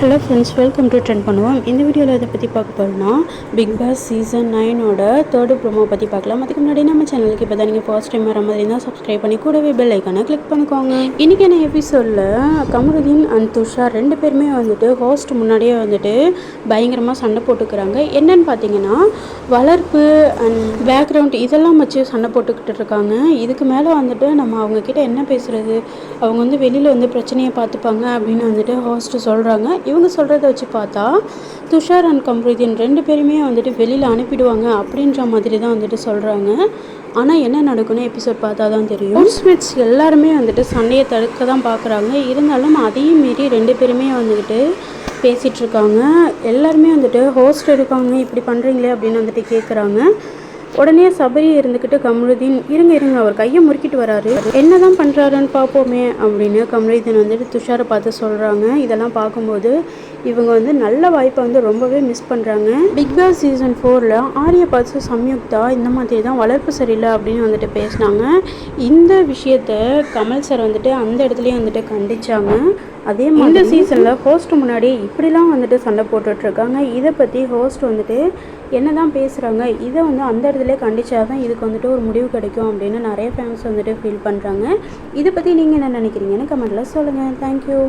Hello friends, welcome to trend பண்ணுவோம். இந்த வீடியோவில் இதை பற்றி பார்க்க போகிறோம்னா பிக் பாஸ் சீசன் 9ஓட தேர்டு ப்ரோமோ பற்றி பார்க்கலாம். அதுக்கு முன்னாடி நம்ம சேனலுக்கு இப்போ தான் நீங்கள் ஃபர்ஸ்ட் டைம் வர மாதிரி இருந்தால் சப்ஸ்கிரைப் பண்ணி கூடவே பெல் ஐக்கானை கிளிக் பண்ணிக்கோங்க. இன்றைக்கான எபிசோடில் கமருதீன் அண்ட் துஷார் ரெண்டு பேருமே வந்துட்டு ஹோஸ்ட் முன்னாடியே வந்துட்டு பயங்கரமாக சண்டை போட்டுக்கிறாங்க. என்னன்னு பார்த்தீங்கன்னா வளர்ப்பு அண்ட் பேக்ரவுண்ட் இதெல்லாம் வச்சு சண்டை போட்டுக்கிட்டு இருக்காங்க. இதுக்கு மேலே வந்துட்டு நம்ம அவங்கக்கிட்ட என்ன பேசுகிறது, அவங்க வந்து வெளியில் வந்து பிரச்சனையை பார்த்துப்பாங்க அப்படின்னு வந்துட்டு ஹோஸ்ட்டு சொல்கிறாங்க. இவங்க சொல்கிறத வச்சு பார்த்தா துஷார் அண்ட் கமருதீன் ரெண்டு பேருமே வந்துட்டு வெளியில் அனுப்பிடுவாங்க அப்படின்ற மாதிரி தான் வந்துட்டு சொல்கிறாங்க. ஆனால் என்ன நடக்குன்னு எபிசோட் பார்த்தா தான் தெரியும். ஹவுஸ்மேட்ஸ் எல்லாருமே வந்துட்டு சண்டையை தடுக்க தான் பார்க்குறாங்க. இருந்தாலும் அதையும் மீறி ரெண்டு பேருமே வந்துட்டு பேசிகிட்ருக்காங்க. எல்லாருமே வந்துட்டு ஹோஸ்ட் இருக்காங்க, இப்படி பண்ணுறீங்களே அப்படின்னு வந்துட்டு கேட்குறாங்க. உடனே சபரி இருந்துக்கிட்டு கமருதீன் இருங்க அவர் கையை முறுக்கிட்டு வராரு, என்ன தான் பண்ணுறாருன்னு பார்ப்போமே அப்படின்னு கமருதீன் வந்துட்டு துஷாரை பார்த்து சொல்கிறாங்க. இதெல்லாம் பார்க்கும்போது இவங்க வந்து நல்ல வாய்ப்பை வந்து ரொம்பவே மிஸ் பண்ணுறாங்க. பிக் பாஸ் சீசன் 4ல் ஆரியை பார்த்து சம்யுக்தா இந்த மாதிரி தான் வளர்ப்பு சரியில்லை அப்படின்னு வந்துட்டு பேசினாங்க. இந்த விஷயத்த கமல் சார் வந்துட்டு அந்த இடத்துலையும் வந்துட்டு கண்டிச்சாங்க. அதே மாதிரி இந்த சீசனில் ஹோஸ்ட் முன்னாடி இப்படிலாம் வந்துட்டு சண்டை போட்டுட்ருக்காங்க. இதை பற்றி ஹோஸ்ட் வந்துட்டு என்ன தான் பேசுகிறாங்க, இதை வந்து அந்த இடத்துல கண்டிச்சா தான் இதுக்கு வந்துட்டு ஒரு முடிவு கிடைக்கும் அப்படின்னு நிறைய ஃபேன்ஸ் வந்துட்டு ஃபீல் பண்ணுறாங்க. இதை பற்றி நீங்கள் என்ன நினைக்கிறீங்கன்னு கமெண்ட்டில் சொல்லுங்கள். தேங்க்யூ.